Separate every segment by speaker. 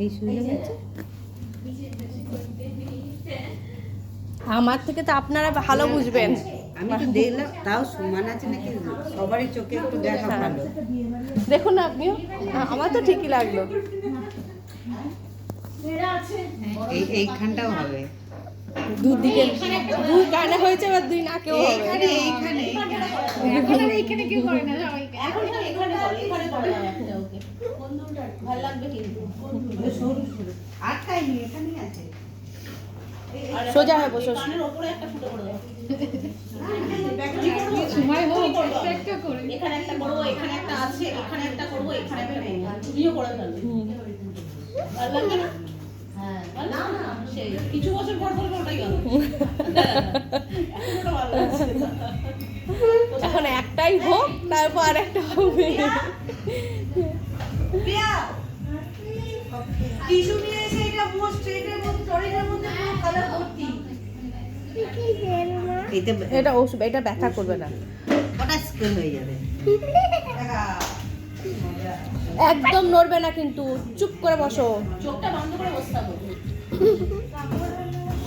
Speaker 1: এই শুয়ে গেছে।
Speaker 2: আমার থেকে তো আপনারা ভালো বুঝবেন।
Speaker 1: আমি তো দেখলাম তাও সমান আছে নাকি সবারই চোখে একটু দেখা ভালো।
Speaker 2: দেখুন না আপনিও, আমার তো ঠিকই লাগলো।
Speaker 1: এইখানটাও হবে,
Speaker 2: দুদিকে দুই কানে হয়েছে, এবার দুই নাকেও হবে।
Speaker 1: এইখানে এইখানে
Speaker 3: এইখানে কেউ করে না, সবাইকে
Speaker 2: এখন এখানে করে, এখানে করে একটা ওকে ভালো লাগবে কিন্তু
Speaker 1: সরু সরু আটটাই নি এখানেই আছে।
Speaker 2: সোজা হয়ে বসো।
Speaker 3: কানের উপরে একটা ফুটো করে দাও।
Speaker 1: সময় হোক
Speaker 3: একটা করে
Speaker 2: এখানে একটা করবো, এখানে একটা আছে, এখানে একটা করবো, এখানে একটা করবো। তুমিও করে ফেলবে। ভালো লাগবে না? হ্যাঁ, না না, সেই কিছু বছর পর পর ওটাই গেল। এখন ওটা ভালো লাগছে। এখন একটাই হোক, তারপর আর একটা হবে।
Speaker 1: প্রিয়া টিস্যু নিয়ে এসে এটা মোস্ট এটার মধ্যে টরিটার মধ্যে পুরো কালার ভর্তি।
Speaker 2: এটা ওষুধ, এটা ব্যথা করবে না।
Speaker 1: ওটা স্কেল হয়ে যাবে।
Speaker 2: একদম নড়বে না কিন্তু, চুপ করে বসো। চোখটা বন্ধ করে বসতে হবে।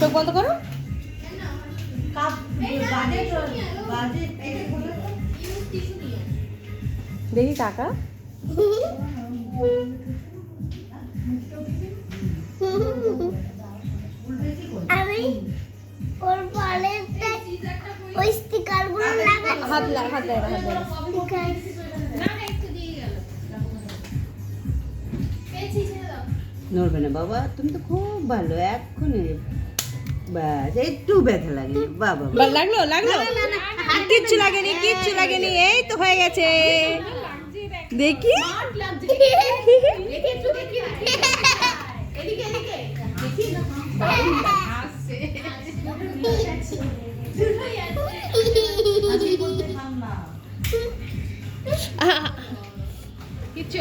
Speaker 2: চোখ বন্ধ করো। দেখি কাকা।
Speaker 4: আমি ওর পালেতে ওই স্টিকারগুলো লাগাচ্ছি।
Speaker 2: হাত দেয় না, হাত দেয় না।
Speaker 4: স্টিকার
Speaker 1: নড়বে না বাবা, তুমি তো খুব ভালো এক্ষুনি। ব্যাস একটু ব্যথা লাগে বাবা।
Speaker 2: লাগলো লাগলো, কিচ্ছু লাগেনি, কিচ্ছু লাগেনি। এই তো হয়ে গেছে। দেখি
Speaker 3: কিচ্ছু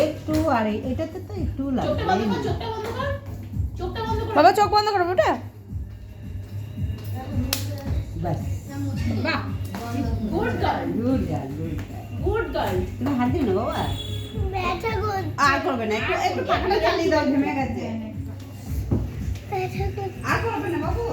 Speaker 1: একটু আর এটাতে তো একটু লাগবে।
Speaker 2: বাবা চোখ বন্ধ করো ওটা।
Speaker 1: ব্যাস
Speaker 3: বাহ,
Speaker 2: good girl,
Speaker 1: good girl good girl.
Speaker 2: Good girl.
Speaker 1: তুমি হাত দিও না বাবা,
Speaker 4: ব্যথা করছে,
Speaker 1: আর করবে না, একটু একটু পাখাটা চালিয়ে দাও, ঘেমে গেছে।
Speaker 4: ব্যথা করছে।
Speaker 1: আর করবে না বাবু।